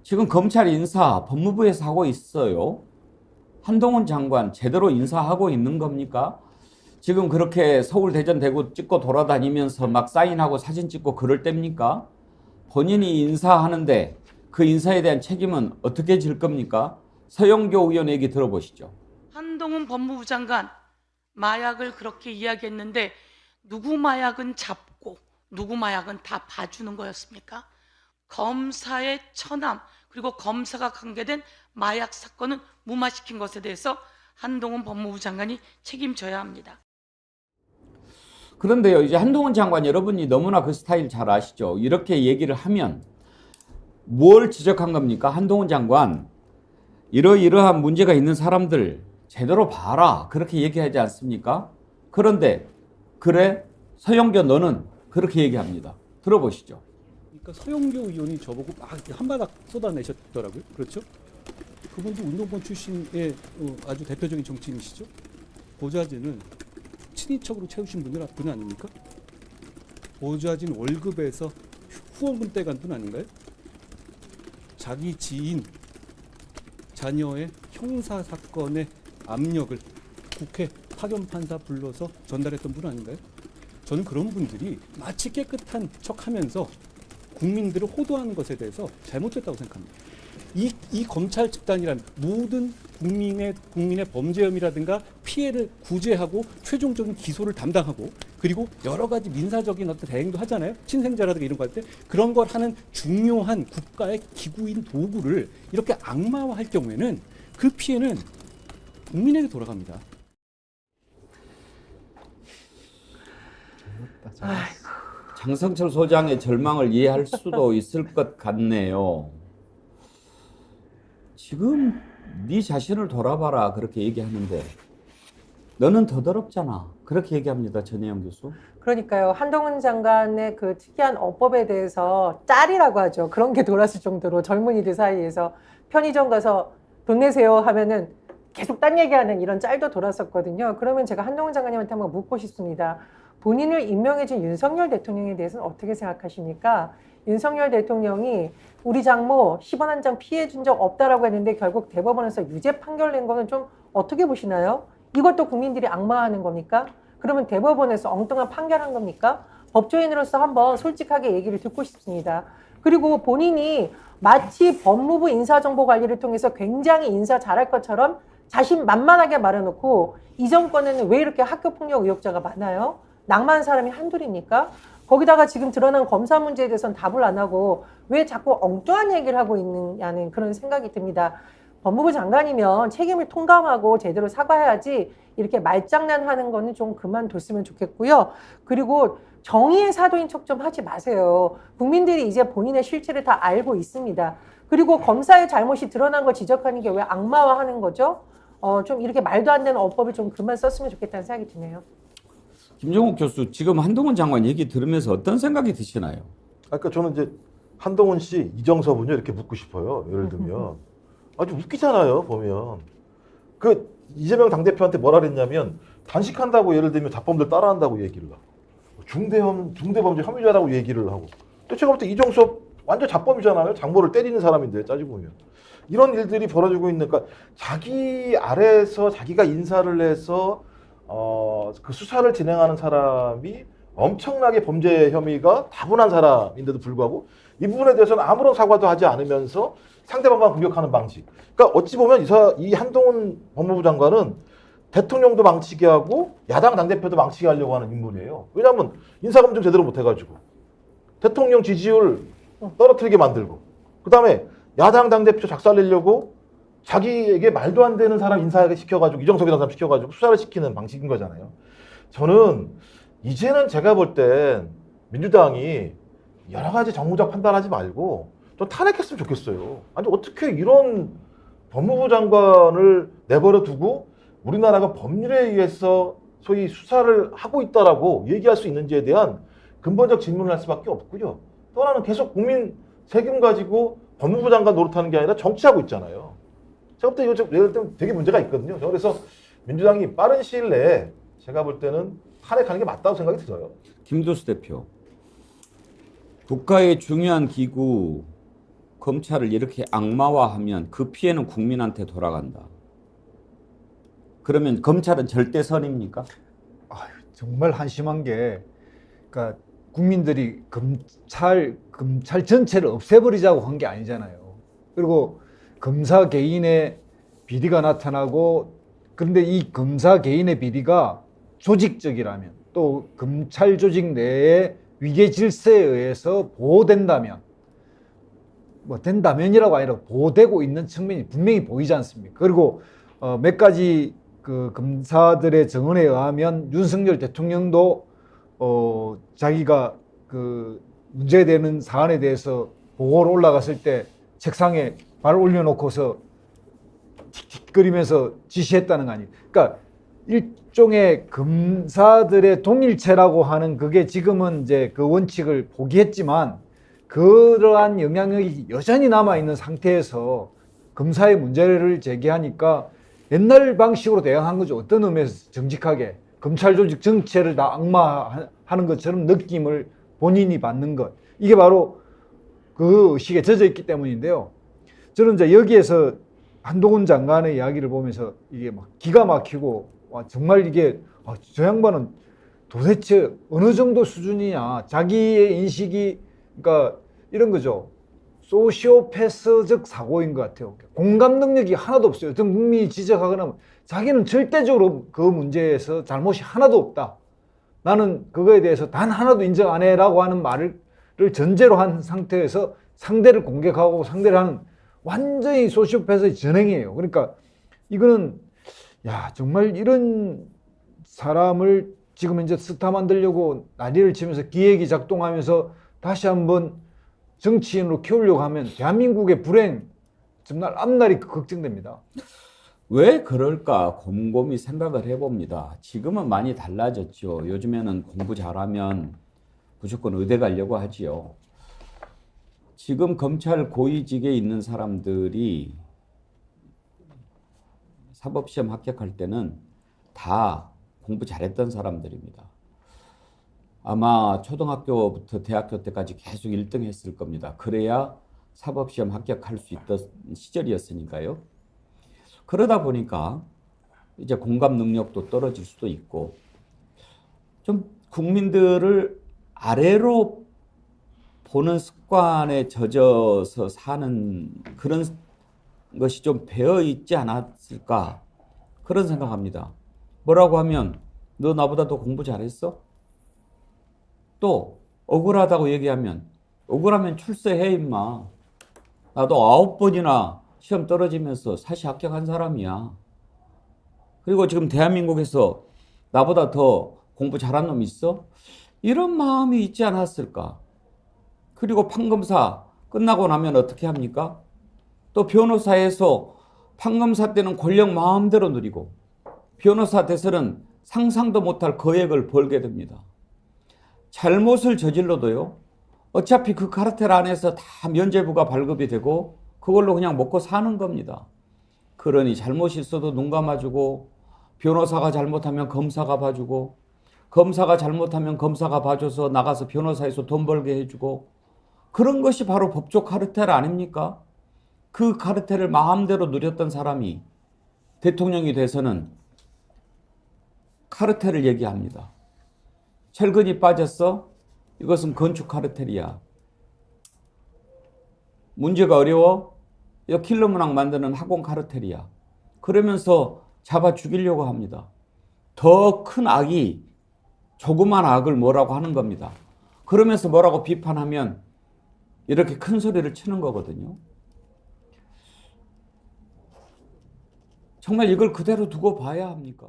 지금 검찰 인사 법무부에서 하고 있어요. 한동훈 장관 제대로 인사하고 있는 겁니까? 지금 그렇게 서울, 대전, 대구 찍고 돌아다니면서 막 사인하고 사진 찍고 그럴 때입니까? 본인이 인사하는데 그 인사에 대한 책임은 어떻게 질 겁니까? 서영교 의원 얘기 들어보시죠. 한동훈 법무부 장관 마약을 그렇게 이야기했는데 누구 마약은 잡고 누구 마약은 다 봐주는 거였습니까? 검사의 처남 그리고 검사가 관계된 마약 사건은 무마시킨 것에 대해서 한동훈 법무부 장관이 책임져야 합니다. 그런데요, 이제 한동훈 장관 여러분이 너무나 그 스타일 잘 아시죠? 이렇게 얘기를 하면 뭘 지적한 겁니까? 한동훈 장관, 이러이러한 문제가 있는 사람들 제대로 봐라. 그렇게 얘기하지 않습니까? 그런데, 그래? 서영교 너는 그렇게 얘기합니다. 들어보시죠. 그러니까 서영교 의원이 저보고 막 한바닥 쏟아내셨더라고요. 그렇죠? 그분도 운동권 출신의 아주 대표적인 정치인이시죠. 보좌진은 친인척으로 채우신 분 아닙니까? 보좌진 월급에서 후원금 떼간 분 아닌가요? 자기 지인 자녀의 형사 사건의 압력을 국회 파견 판사 불러서 전달했던 분 아닌가요? 저는 그런 분들이 마치 깨끗한 척하면서 국민들을 호도하는 것에 대해서 잘못됐다고 생각합니다. 이 검찰 집단이란 모든 국민의 범죄 혐의라든가 피해를 구제하고 최종적인 기소를 담당하고 그리고 여러 가지 민사적인 어떤 대행도 하잖아요. 친생자라든가 이런 거 할 때 그런 걸 하는 중요한 국가의 기구인 도구를 이렇게 악마화할 경우에는 그 피해는 국민에게 돌아갑니다. 장성철 소장의 절망을 이해할 수도 있을 것 같네요. 지금 네 자신을 돌아봐라 그렇게 얘기하는데 너는 더 더럽잖아. 그렇게 얘기합니다. 전혜영 교수. 그러니까요. 한동훈 장관의 그 특이한 어법에 대해서 짤이라고 하죠. 그런 게 돌았을 정도로 젊은이들 사이에서 편의점 가서 돈 내세요 하면은 계속 딴 얘기하는 이런 짤도 돌았었거든요. 그러면 제가 한동훈 장관님한테 한번 묻고 싶습니다. 본인을 임명해준 윤석열 대통령에 대해서는 어떻게 생각하십니까? 윤석열 대통령이 우리 장모 10원 한 장 피해준 적 없다라고 했는데 결국 대법원에서 유죄 판결 낸 거는 좀 어떻게 보시나요? 이것도 국민들이 악마하는 겁니까? 그러면 대법원에서 엉뚱한 판결한 겁니까? 법조인으로서 한번 솔직하게 얘기를 듣고 싶습니다. 그리고 본인이 마치 법무부 인사정보관리를 통해서 굉장히 인사 잘할 것처럼 자신만만하게 말해놓고 이 정권에는 왜 이렇게 학교폭력 의혹자가 많아요? 낭만한 사람이 한둘입니까? 거기다가 지금 드러난 검사 문제에 대해서는 답을 안 하고 왜 자꾸 엉뚱한 얘기를 하고 있느냐는 그런 생각이 듭니다. 법무부 장관이면 책임을 통감하고 제대로 사과해야지 이렇게 말장난하는 거는 좀 그만뒀으면 좋겠고요. 그리고 정의의 사도인 척 좀 하지 마세요. 국민들이 이제 본인의 실체를 다 알고 있습니다. 그리고 검사의 잘못이 드러난 거 지적하는 게 왜 악마화하는 거죠? 좀 이렇게 말도 안 되는 어법을 좀 그만 썼으면 좋겠다는 생각이 드네요. 김종욱 교수, 지금 한동훈 장관 얘기 들으면서 어떤 생각이 드시나요? 아까 저는 이제 한동훈 씨, 이정섭은요 이렇게 묻고 싶어요. 예를 들면 아주 웃기잖아요. 보면 그 이재명 당대표한테 뭐라 그랬냐면 단식한다고 예를 들면 자범들 따라한다고 얘기를 하고 중대범죄 혐의자라고 얘기를 하고 또 제가 볼 때 이정섭 완전 자범이잖아요. 장모를 때리는 사람인데 따지고 보면 이런 일들이 벌어지고 있는 그러니까 자기 아래에서 자기가 인사를 해서 그 수사를 진행하는 사람이 엄청나게 범죄 혐의가 다분한 사람인데도 불구하고 이 부분에 대해서는 아무런 사과도 하지 않으면서 상대방만 공격하는 방식. 그러니까 어찌 보면 이 한동훈 법무부 장관은 대통령도 망치게 하고 야당 당대표도 망치게 하려고 하는 인물이에요. 왜냐하면 인사검증 제대로 못해가지고 대통령 지지율 떨어뜨리게 만들고 그 다음에 야당 당대표 작살내려고 자기에게 말도 안 되는 사람 인사하게 시켜가지고 이정석이라는 사람 시켜가지고 수사를 시키는 방식인 거잖아요. 저는 이제는 제가 볼 땐 민주당이 여러 가지 정무적 판단하지 말고 좀 탄핵했으면 좋겠어요. 아니 어떻게 이런 법무부 장관을 내버려 두고 우리나라가 법률에 의해서 소위 수사를 하고 있다라고 얘기할 수 있는지에 대한 근본적 질문을 할 수밖에 없고요. 또 하나는 계속 국민 세금 가지고 법무부 장관 노릇하는 게 아니라 정치하고 있잖아요. 제가 볼 때 이거 예를 들면 되게 문제가 있거든요. 그래서 민주당이 빠른 시일 내에 제가 볼 때는 탄핵하는 게 맞다고 생각이 들어요. 김도수 대표. 국가의 중요한 기구 검찰을 이렇게 악마화하면 그 피해는 국민한테 돌아간다. 그러면 검찰은 절대 선입니까? 아유, 정말 한심한 게, 그러니까 국민들이 검찰 전체를 없애버리자고 한 게 아니잖아요. 그리고 검사 개인의 비리가 나타나고, 그런데 이 검사 개인의 비리가 조직적이라면, 또 검찰 조직 내의 위계 질서에 의해서 보호된다면, 뭐 된다면이라고 아니라 보호되고 있는 측면이 분명히 보이지 않습니까? 그리고 몇 가지 그 검사들의 증언에 의하면 윤석열 대통령도 자기가 그 문제되는 사안에 대해서 보고로 올라갔을 때 책상에 발을 올려놓고서 틱틱거리면서 지시했다는 거 아니에요. 그러니까 일종의 검사들의 동일체라고 하는 그게 지금은 이제 그 원칙을 포기했지만, 그러한 영향력이 여전히 남아있는 상태에서 검사의 문제를 제기하니까 옛날 방식으로 대응한 거죠. 어떤 의미에서 정직하게 검찰 조직 전체를 다 악마하는 것처럼 느낌을 본인이 받는 것. 이게 바로 그 의식에 젖어 있기 때문인데요. 저는 이제 여기에서 한동훈 장관의 이야기를 보면서 이게 막 기가 막히고, 와, 정말 이게 저 양반은 도대체 어느 정도 수준이냐. 자기의 인식이, 그러니까 이런 거죠. 소시오패스적 사고인 것 같아요. 공감 능력이 하나도 없어요. 어떤 국민이 지적하거나 자기는 절대적으로 그 문제에서 잘못이 하나도 없다. 나는 그거에 대해서 단 하나도 인정 안 해라고 하는 말을 전제로 한 상태에서 상대를 공격하고 상대를 하는 완전히 소시오패스의 전행이에요. 그러니까 이거는 정말 이런 사람을 지금 이제 스타 만들려고 난리를 치면서 기획이 작동하면서 다시 한번 정치인으로 키우려고 하면 대한민국의 불행 정말 앞날이 걱정됩니다. 왜 그럴까 곰곰이 생각을 해봅니다. 지금은 많이 달라졌죠. 요즘에는 공부 잘하면 무조건 의대 가려고 하지요. 지금 검찰 고위직에 있는 사람들이 사법시험 합격할 때는 다 공부 잘했던 사람들입니다. 아마 초등학교부터 대학교 때까지 계속 1등 했을 겁니다. 그래야 사법시험 합격할 수 있던 시절이었으니까요. 그러다 보니까 이제 공감 능력도 떨어질 수도 있고, 좀 국민들을 아래로 보는 습관에 젖어서 사는 그런 것이 좀 배어 있지 않았을까, 그런 생각합니다. 뭐라고 하면 너 나보다 더 공부 잘했어? 또 억울하다고 얘기하면 억울하면 출세해 임마. 나도 9번이나 시험 떨어지면서 사시 합격한 사람이야. 그리고 지금 대한민국에서 나보다 더 공부 잘한 놈 있어? 이런 마음이 있지 않았을까? 그리고 판검사 끝나고 나면 어떻게 합니까? 또 변호사에서 판검사 때는 권력 마음대로 누리고 변호사 돼서는 상상도 못할 거액을 벌게 됩니다. 잘못을 저질러도요, 어차피 그 카르텔 안에서 다 면죄부가 발급이 되고 그걸로 그냥 먹고 사는 겁니다. 그러니 잘못이 있어도 눈 감아주고, 변호사가 잘못하면 검사가 봐주고, 검사가 잘못하면 검사가 봐줘서 나가서 변호사에서 돈 벌게 해주고, 그런 것이 바로 법조 카르텔 아닙니까? 그 카르텔을 마음대로 누렸던 사람이 대통령이 돼서는 카르텔을 얘기합니다. 철근이 빠졌어? 이것은 건축 카르텔이야. 문제가 어려워? 이거 킬러 문항 만드는 학원 카르텔이야. 그러면서 잡아 죽이려고 합니다. 더 큰 악이 조그만 악을 뭐라고 하는 겁니다. 그러면서 뭐라고 비판하면 이렇게 큰 소리를 치는 거거든요. 정말 이걸 그대로 두고 봐야 합니까?